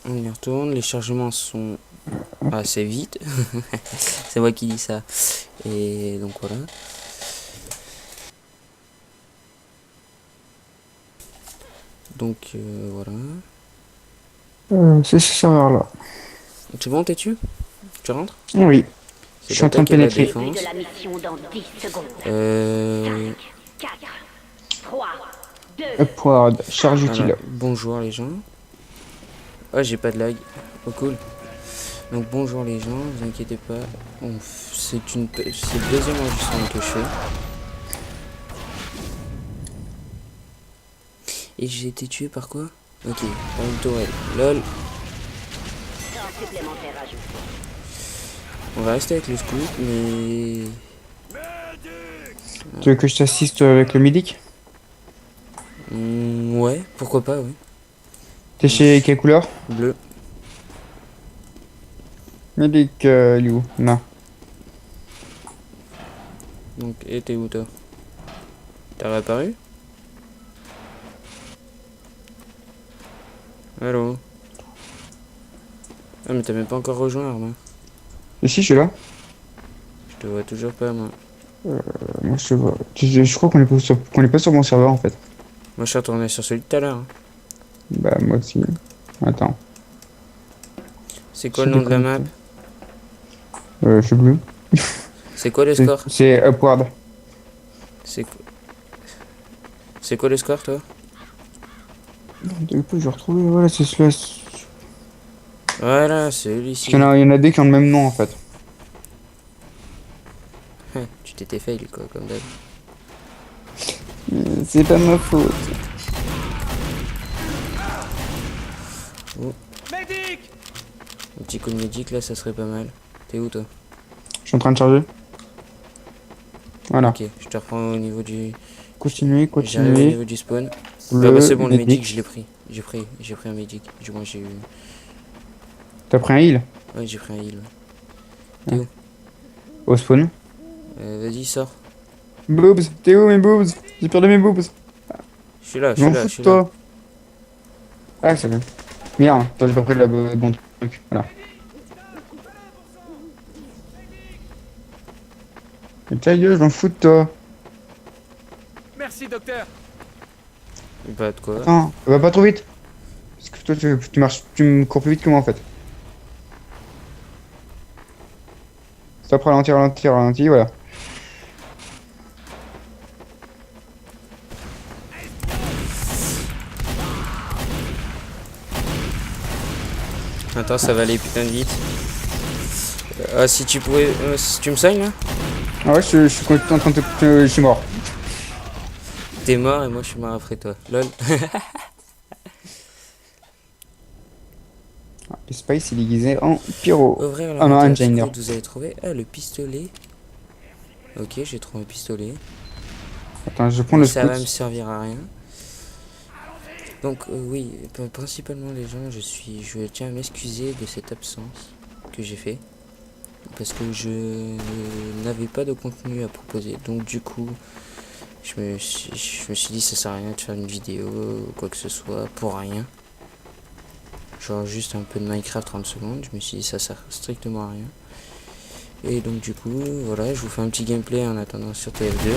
On y retourne, les chargements sont assez vite. C'est moi qui dis ça. Et donc voilà. Donc voilà. C'est ce serveur-là. C'est bon, t'es dessus? Tu rentres? Oui. C'est Je suis en train de d'attaquer la pénétrer. défense. De la mission dans 10 secondes. 4, 3, 2, Upward, charge utile. Voilà. Bonjour les gens. Ah, j'ai pas de lag. Oh cool. Donc bonjour les gens, vous inquiétez pas. C'est le deuxième enregistrement que je fais. Et j'ai été tué par quoi? Ok, par une tourelle. LOL. temps supplémentaire ajouté. On va rester avec le scoop, mais... Tu veux que je t'assiste avec le Midic? Ouais, pourquoi pas, oui. T'es chez quelle couleur? Bleu. Midic, il est où? Non. Donc, et t'es où toi? T'as réapparu? Allô? Ah mais t'as même pas encore rejoint Arma. Ici, je suis là. Je te vois toujours pas moi. Moi, je te vois. Je crois qu'on est pas sur mon serveur en fait. Moi je suis retourné sur celui de tout à l'heure. Hein. Bah, moi aussi. Attends. C'est quoi le nom de la map? Je suis bleu. C'est quoi le score? C'est Upward. C'est quoi le score toi? Du coup, je vais retrouver. Voilà, c'est celui-là. Voilà, Parce celui-ci. qu'il y en a deux qui ont le même nom en fait. Tu t'étais fail quoi, comme d'hab. C'est pas ma faute. Oh. Un petit coup de médic là, ça serait pas mal. T'es où toi? Je suis en train de charger. Voilà. Ok, je te reprends au niveau du... Continuez, J'arrive au continuez. niveau du spawn. Le Ah bah c'est bon, le médic. médic, je l'ai pris. J'ai pris un médic. Du moins j'ai eu... T'as pris un heal? Ouais, j'ai pris un heal. Ouais. T'es où? Au spawn. Vas-y, sors. Boobs, t'es où mes boobs? J'ai perdu mes boobs. Je suis là, je Je suis m'en là, fous je suis de là. toi. Ah, c'est bon. Merde, toi j'ai pas pris le bon truc. Voilà. Et ta gueule, je m'en fous de toi. Merci, docteur. Bah de quoi? Attends, va pas trop vite. Parce que toi tu marches, tu me cours plus vite que moi en fait. Stop, ralentir, ralentir, ralentir, voilà. Attends, ça va aller putain de vite. Ah, si tu pouvais... si tu me soignes là? Ah ouais, je suis en train de je suis mort. T'es mort et moi je suis mort après toi. Lol. Le Spice il est déguisé en pyro. Ouvrir Ah non, l'inventaire Engineer. secret, vous avez trouvé... Ah, le pistolet. Ok, j'ai trouvé un pistolet. Attends, je prends Mais le ça va me scout. servir à rien. Donc oui, principalement les gens, je tiens à m'excuser de cette absence que j'ai fait. Parce que je n'avais pas de contenu à proposer. Donc du coup, je me suis dit ça sert à rien de faire une vidéo ou quoi que ce soit pour rien. Genre juste un peu de Minecraft 30 secondes. Je me suis dit ça sert strictement à rien. Et donc du coup, voilà, je vous fais un petit gameplay en attendant sur TF2.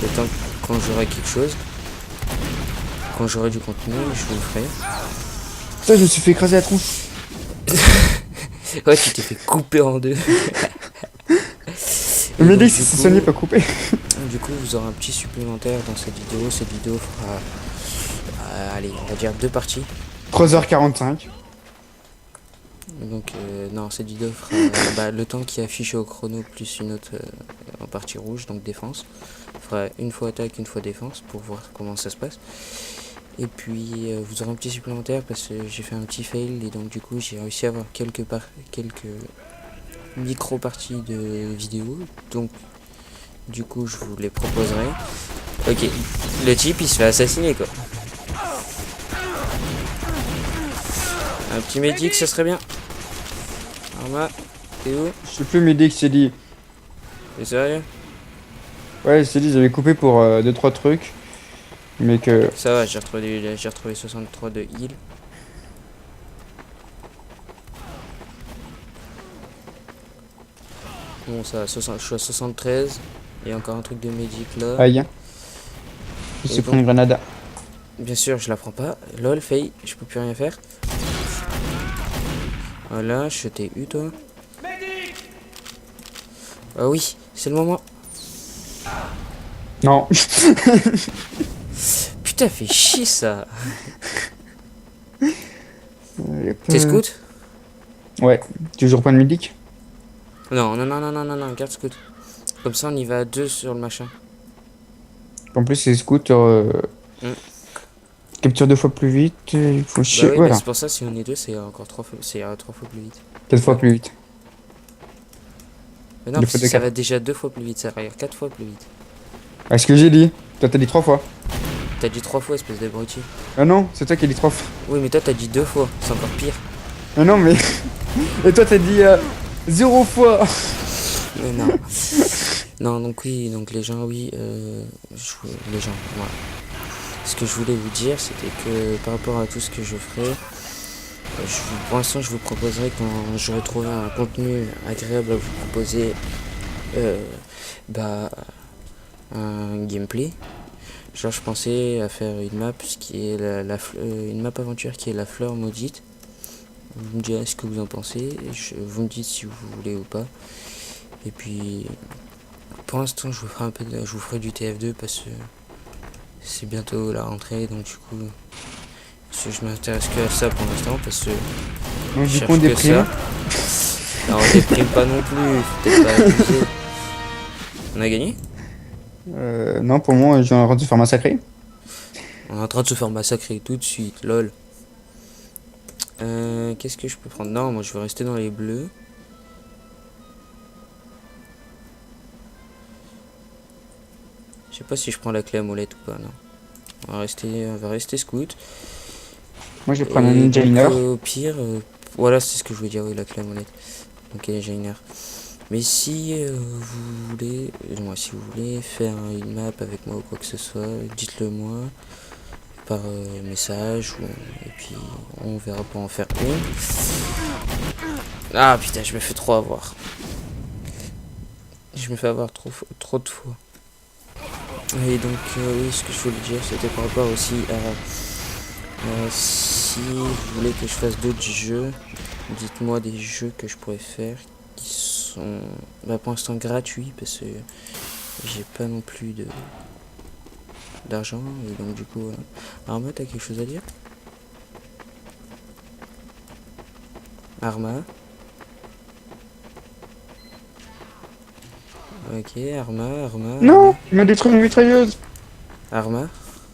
Le temps quand j'aurai quelque chose. Quand j'aurai du contenu, je vous le ferai. Putain, je me suis fait écraser la tronche. Ouais, tu t'es fait couper en deux. Le Et médic donc, s'est du coup- soigné, pas coupé. Du coup, vous aurez un petit supplémentaire dans cette vidéo. Cette vidéo fera, allez, on va dire 2 parties. 3h45. Donc, non, cette vidéo fera le temps qui est affiché au chrono plus une autre en partie rouge, donc défense. On fera une fois attaque, une fois défense pour voir comment ça se passe. Et puis, vous aurez un petit supplémentaire parce que j'ai fait un petit fail et donc, du coup, j'ai réussi à avoir quelques micro parties de vidéo. Donc, du coup, je vous les proposerai. Ok. Le type, il se fait assassiner, quoi. Un petit médic, ça serait bien. Arma, t'es où? Je sais plus m'aider que c'est dit. T'es sérieux? Ouais, c'est dit, j'avais coupé pour 2-3 trucs. Mais que. Ça va, j'ai retrouvé 63 de heal. Bon, ça va, je suis à 73. Il y a encore un truc de médic là. Aïe. Je Et se bon. prend une grenade. Bien sûr, je la prends pas. Lol, fail, je peux plus rien faire. Voilà, je t'ai eu toi. Ah oui, c'est le moment. Non. Putain, fait chier ça. T'es scout? Ouais, toujours pas de médic. Non, non, non, non, non, non, non, garde scout. Comme ça, on y va à deux sur le machin. En plus, c'est scooter. Capture 2 fois plus vite. Il faut Bah chier. oui, mais Voilà, c'est pour ça, si on est deux, c'est encore 3 fois, c'est 3 fois plus vite. 4 fois plus vite. Mais non, Deux parce fois que de ça quatre. va déjà 2 fois plus vite, ça va 4 fois plus vite. Ah, ce que j'ai dit. Toi, t'as dit 3 fois. T'as dit 3 fois, espèce d'abruti. Ah non, c'est toi qui as dit 3 fois. Oui, mais toi, t'as dit 2 fois, c'est encore pire. Ah non, mais. Et toi, t'as dit 0 fois. Mais non. Non, donc oui, donc les gens, oui, les gens, voilà. Ce que je voulais vous dire, c'était que par rapport à tout ce que je ferai, pour l'instant, je vous proposerai quand j'aurai trouvé un contenu agréable à vous proposer, bah, un gameplay. Genre, je pensais à faire une map, ce qui est une map aventure qui est la fleur maudite. Vous me direz ce que vous en pensez, vous me dites si vous voulez ou pas. Et puis, pour l'instant, je vous ferai du TF2 parce que c'est bientôt la rentrée, donc du coup, je m'intéresse que à ça pour l'instant parce que Donc, je du cherche coup, on que déprime. ça. Non, on déprime pas non plus, faut peut-être pas abuser. On a gagné? Non, pour moi, j'ai en train de se faire massacrer. On est en train de se faire massacrer tout de suite, lol. Qu'est-ce que je peux prendre? Non, moi je vais rester dans les bleus. Je sais pas si je prends la clé à molette ou pas, non. On va rester scout. Moi, je vais prendre un Et ninja donc, inner. au pire, voilà, c'est ce que je voulais dire, oui, la clé à molette. Donc, ninja inner. Mais si vous voulez, moi, si vous voulez faire une map avec moi ou quoi que ce soit, dites-le moi par message et puis on verra pour en faire une. Ah putain, je me fais trop avoir. Je me fais avoir trop de fois. Et donc oui, ce que je voulais dire, c'était par rapport aussi à si vous voulez que je fasse d'autres jeux, dites-moi des jeux que je pourrais faire qui sont pour l'instant gratuits parce que j'ai pas non plus d'argent et donc du coup voilà. Arma, t'as quelque chose à dire? Arma? Ok, Arma. Non, il m'a détruit une mitrailleuse. Arma,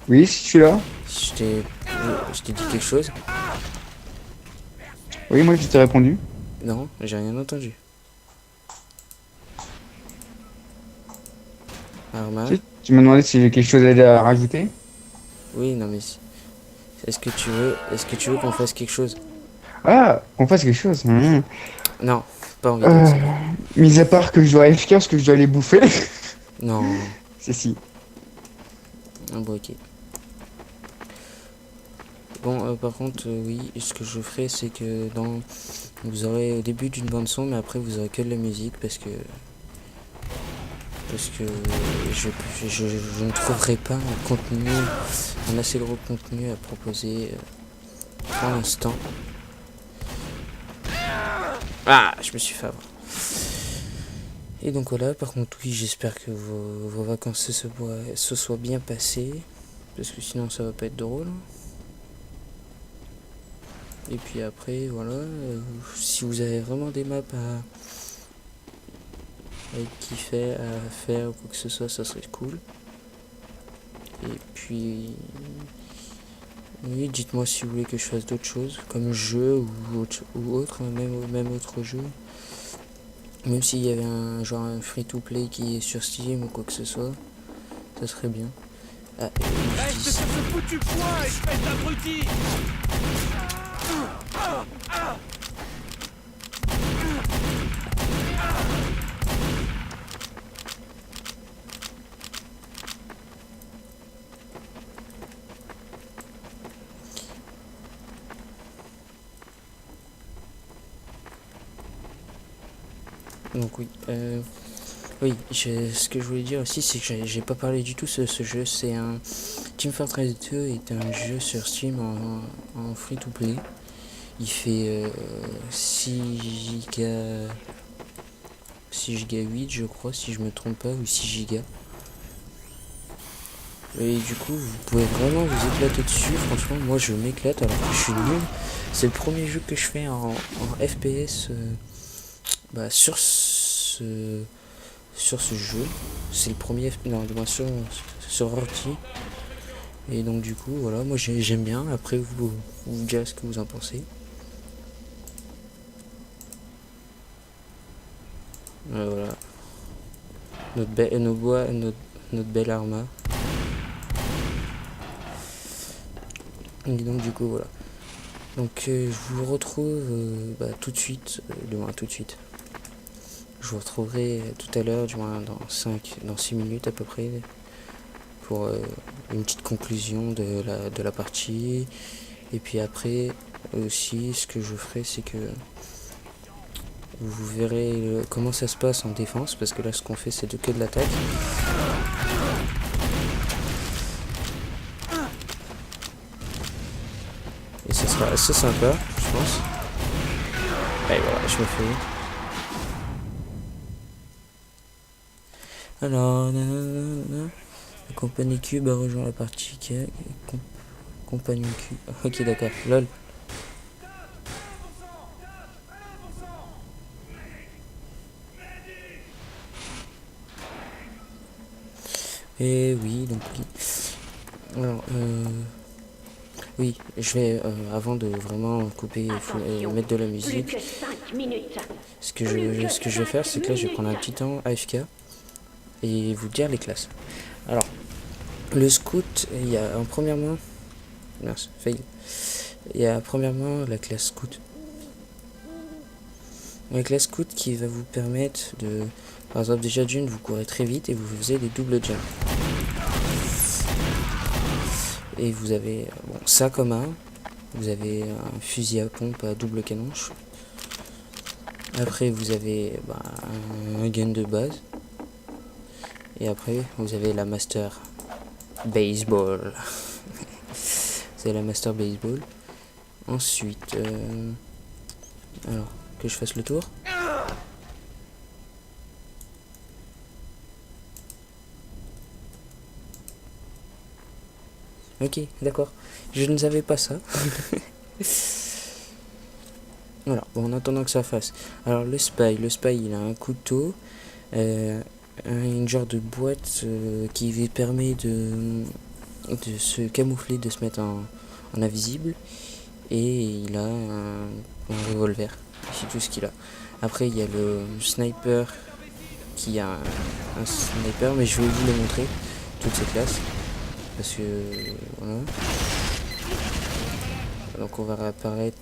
Oui, je suis là. je t'ai dit quelque chose? Oui, moi, je t'ai répondu. Non, j'ai rien entendu. Arma? Tu m'as demandé si j'ai quelque chose à rajouter. Oui, non mais est-ce que tu veux qu'on fasse quelque chose? Ah, qu'on fasse quelque chose. Non, pas envie de ça. Mis à part que je dois FK parce que je dois aller bouffer. Non, C'est si. ah bon, ok. Bon, par contre, oui, ce que je ferai, c'est que vous aurez au début d'une bande son, mais après vous aurez que de la musique parce que je ne trouverai pas un assez gros contenu à proposer pour l'instant. Ah, je me suis fait avoir. Et donc voilà, par contre, oui, j'espère que vos vacances se soient bien passées, parce que sinon ça va pas être drôle. Et puis après, voilà, si vous avez vraiment des maps à kiffer, à faire ou quoi que ce soit, ça serait cool. Et puis, oui, dites-moi si vous voulez que je fasse d'autres choses, comme jeu ou autre, même autre jeu. Même s'il y avait un free-to-play qui est sur Steam ou quoi que ce soit, ça serait bien. Ah, Reste sur ce foutu point, espèce d'abruti. donc oui, oui, ce que je voulais dire aussi, c'est que j'ai pas parlé du tout ce jeu. C'est un Team Fortress 2 est un jeu sur Steam en free to play. Il fait 6 gigas 8 je crois, si je me trompe pas, ou 6 gigas. Et du coup vous pouvez vraiment vous éclater dessus. Franchement moi je m'éclate alors que je suis nul. C'est le premier jeu que je fais en FPS sur ce jeu. C'est le premier non, du moins sur ordi. Et donc du coup voilà, moi j'aime bien. Après vous me direz ce que vous en pensez. Voilà. Notre belle Arma. Et donc du coup voilà. Donc je vous retrouve tout de suite, du moins tout de suite. Je vous retrouverai tout à l'heure, du moins dans 6 minutes à peu près, pour une petite conclusion de la partie. Et puis après aussi ce que je ferai, c'est que vous verrez comment ça se passe en défense, parce que là ce qu'on fait c'est que de l'attaque. Et ça sera assez sympa, je pense. Et voilà, je me fais. Alors, nanana, la compagnie Cube a rejoint la partie qui est compagnon Cube. Ok, d'accord, lol. Et oui, donc oui. Alors, oui, je vais, avant de vraiment couper et mettre de la musique, Plus que 5 minutes. ce que je vais faire, c'est que là, je vais prendre un petit temps AFK et vous dire les classes. Alors, le scout, il y a en premièrement, mince, fail. Il y a premièrement la classe scout. La classe scout qui va vous permettre de, par exemple déjà d'une, vous courez très vite et vous faisiez des doubles jumps. Et vous avez ça comme arme. Vous avez un fusil à pompe à double canon. Après vous avez un gun de base. Et après vous avez la master baseball. C'est la master baseball. Ensuite, alors que je fasse le tour. Ok, d'accord. Je ne savais pas ça. Voilà, bon, en attendant que ça fasse. Alors le spy il a un couteau, une genre de boîte qui lui permet de se camoufler, de se mettre en invisible. Et il a un revolver, c'est tout ce qu'il a. Après il y a le sniper qui a un sniper, mais je vais vous le montrer, toutes ces classes. Parce que voilà. Donc on va réapparaître,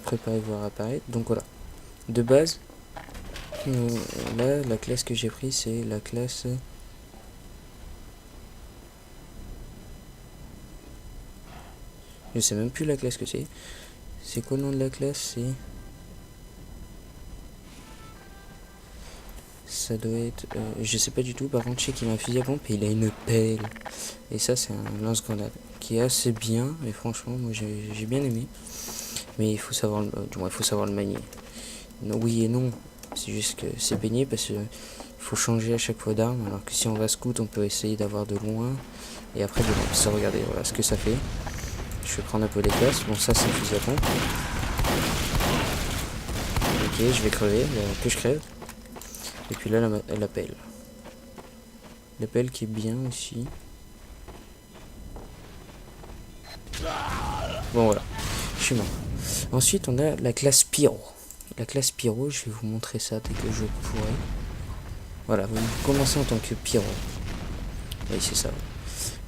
préparez-vous à réapparaître. Donc voilà. De base, là la classe que j'ai pris c'est la classe. Je sais même plus la classe que c'est. C'est quoi le nom de la classe? C'est. Ça doit être. Je sais pas du tout. Par contre, je sais qu'il a un fusil à pompe et il a une pelle. Et ça, c'est un lance-grenade qui est assez bien. Et franchement, moi j'ai bien aimé. Mais il faut savoir, du moins, il faut savoir le manier. Non, oui et non. C'est juste que c'est peigné parce que il faut changer à chaque fois d'arme. Alors que si on va scout, on peut essayer d'avoir de loin. Et après de loin. Ça, regardez, voilà ce que ça fait. Je vais prendre un peu les places. Bon, ça, c'est un fusil à pompe. Ok, je vais crever. Que je crève. Et puis là, la pelle. La pelle qui est bien aussi. Bon, voilà. Je suis mort. Ensuite, on a la classe Pyro. La classe Pyro, je vais vous montrer ça dès que je pourrai. Voilà, vous commencez en tant que Pyro. Oui, c'est ça.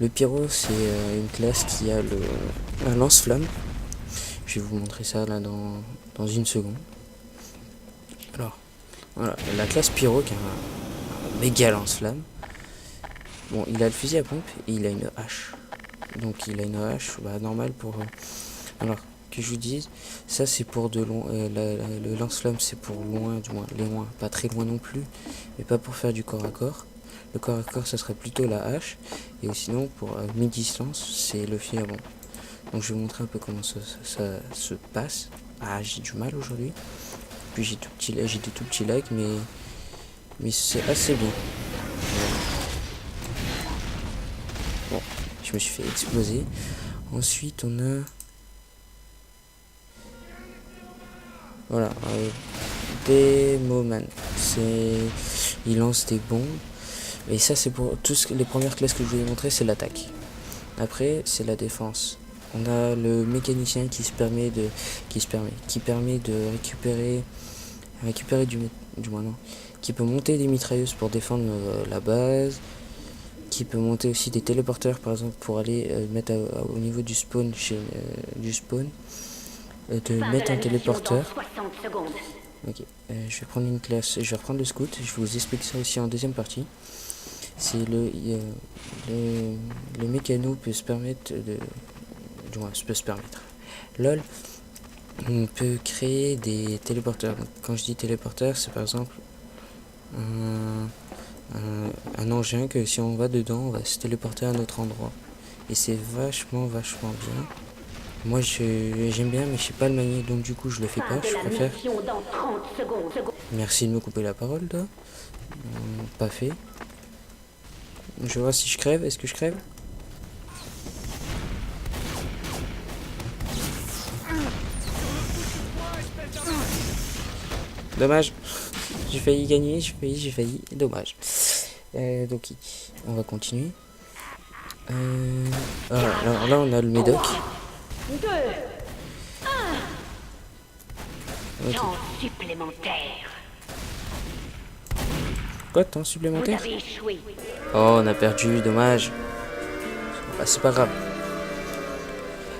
Le pyro, c'est une classe qui a un lance-flamme. Je vais vous montrer ça là dans une seconde. Alors, voilà, la classe pyro qui a un méga lance-flamme. Bon, il a le fusil à pompe et il a une hache. Donc il a une hache, bah, normale pour... alors, que je vous dise, ça c'est pour de loin, le lance-flamme c'est pour loin, du moins, les loin, pas très loin non plus, mais pas pour faire du corps à corps. Le corps à corps, ça serait plutôt la hache, et sinon pour mi-distance, c'est le fusil à pompe. Donc je vais vous montrer un peu comment ça se passe. Ah, j'ai du mal aujourd'hui. Puis j'ai des tout petits lags, mais c'est assez bien. Bon, je me suis fait exploser. Ensuite, on a... voilà, Demoman. Il lance des bombes. Et ça, c'est pour les premières classes que je vous ai montrées, c'est l'attaque. Après, c'est la défense. On a le mécanicien qui permet de récupérer du moins non, qui peut monter des mitrailleuses pour défendre la base, qui peut monter aussi des téléporteurs par exemple pour aller mettre au niveau du spawn mettre un téléporteur. Ok, je vais prendre une classe, je vais reprendre le scout, je vais vous expliquer ça aussi en deuxième partie. C'est le mécano peut se permettre LOL, on peut créer des téléporteurs. Donc, quand je dis téléporteur, c'est par exemple un engin que si on va dedans, on va se téléporter à un autre endroit. Et c'est vachement bien. Moi j'aime bien, mais je sais pas le manier, donc du coup je le fais pas, je préfère. Merci de me couper la parole là. Pas fait. Je vais voir si je crève. Est-ce que je crève? Dommage. J'ai failli gagner, j'ai failli. Dommage. Donc on va continuer. Alors là on a le médoc. 2, 1. Okay. Temps supplémentaire. Quoi, temps Vous supplémentaire? avez échoué. Oh, on a perdu, dommage. Bah, c'est pas grave.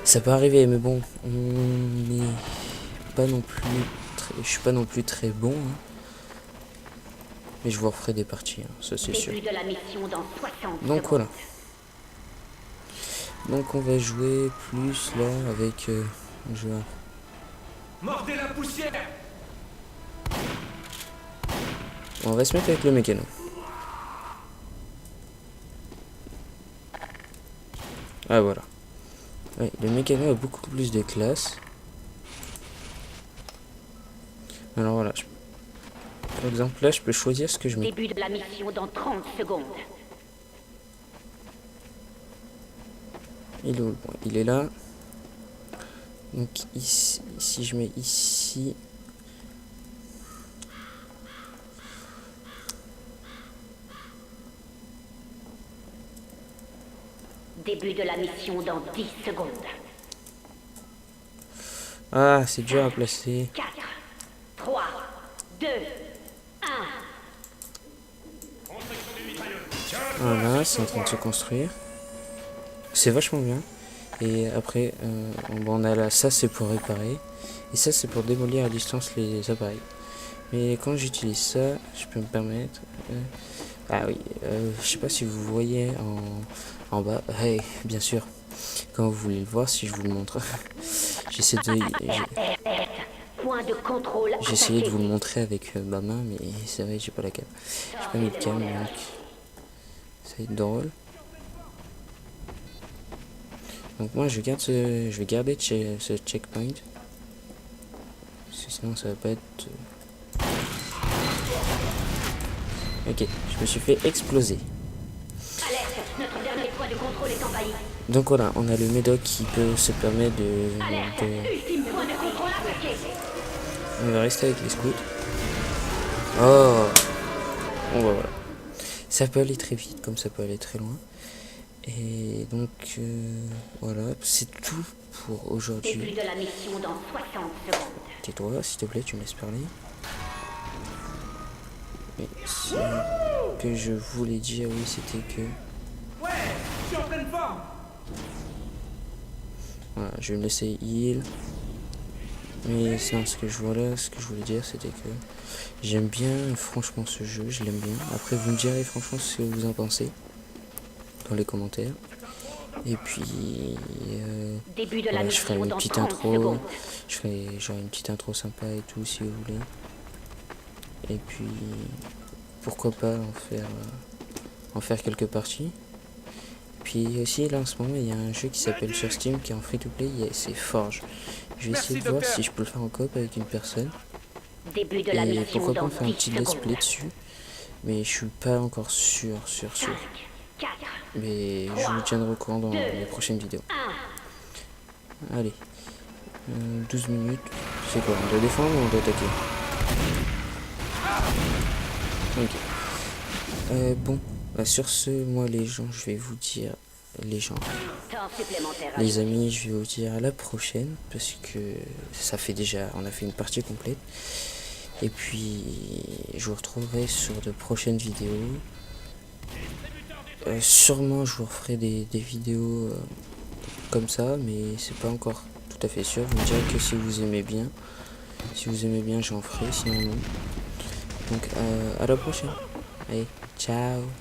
Ça peut arriver, mais bon, on est pas non plus je suis pas non plus très bon. Hein. Mais je vous referai des parties, hein, ça c'est sûr. Début de la mission dans 60 Donc secondes. voilà. Donc on va jouer plus là avec un joueur. Mordez la poussière. On va se mettre avec le mécano. Ah voilà. Ouais, le mécano a beaucoup plus de classe. Alors voilà. Par exemple là je peux choisir ce que je mets. Début de la mission dans 30 secondes. Il est où le point? Il est là. Donc ici, si je mets ici. Début de la mission dans 10 secondes. Ah, c'est dur à placer. 4, 3, 2, 1. Voilà, c'est en train de se construire. C'est vachement bien. Et après, on a là, ça c'est pour réparer. Et ça c'est pour démolir à distance les appareils. Mais quand j'utilise ça, je peux me permettre... ah oui, je sais pas si vous voyez en bas. Hey, bien sûr. Quand vous voulez le voir, si je vous le montre. J'essaie Point de contrôle. J'ai essayé de vous le montrer avec ma main, mais c'est vrai, j'ai pas la cam. J'ai pas mis de cam, donc ça va être drôle. Donc moi je vais garder ce checkpoint. Parce que sinon ça va pas être... Ok, je me suis fait exploser. Alerte, notre dernier point de contrôle est envahi. Donc voilà, on a le médoc qui peut se permettre Alerte, ultime point de contrôle attaqué. On va rester avec les scouts. Oh, bon bah voilà. Ça peut aller très vite comme ça peut aller très loin. Et donc voilà, c'est tout pour aujourd'hui. Début de la mission dans 60 secondes. Tais-toi, s'il te plaît, tu me laisses parler. Et ce que je voulais dire, oui, c'était que... Ouais, je suis en pleine forme. Voilà, je vais me laisser heal. Mais sinon, ce que je voulais dire, c'était que j'aime bien, franchement, ce jeu, je l'aime bien. Après, vous me direz franchement ce que vous en pensez dans les commentaires. Et puis, Début de la voilà, je ferai mission une dans petite 30 intro. secondes. Je ferai genre une petite intro sympa et tout, si vous voulez. Et puis, pourquoi pas en faire quelques parties. Puis aussi, là, en ce moment, il y a un jeu qui s'appelle sur Steam, qui est en free-to-play, c'est Forge. Je vais essayer de voir si je peux le faire en coop avec une personne. Début de la Et mission pourquoi pas dans en faire un 10 petit let's secondes. play dessus. Mais je suis pas encore sûr. 4, Mais je vous tiendrai au courant dans les prochaines vidéos. Allez. 12 minutes. C'est quoi? On doit défendre ou on doit attaquer? Ok. Bon. Bah, sur ce, moi les gens, je vais vous dire... temps supplémentaire. Les amis, je vais vous dire à la prochaine. Parce que ça fait déjà... On a fait une partie complète. Et puis, je vous retrouverai sur de prochaines vidéos. Sûrement, je vous referai des vidéos comme ça, mais c'est pas encore tout à fait sûr. Vous me direz que si vous aimez bien. Si vous aimez bien, j'en ferai, sinon non. Donc, à la prochaine. Allez, ciao.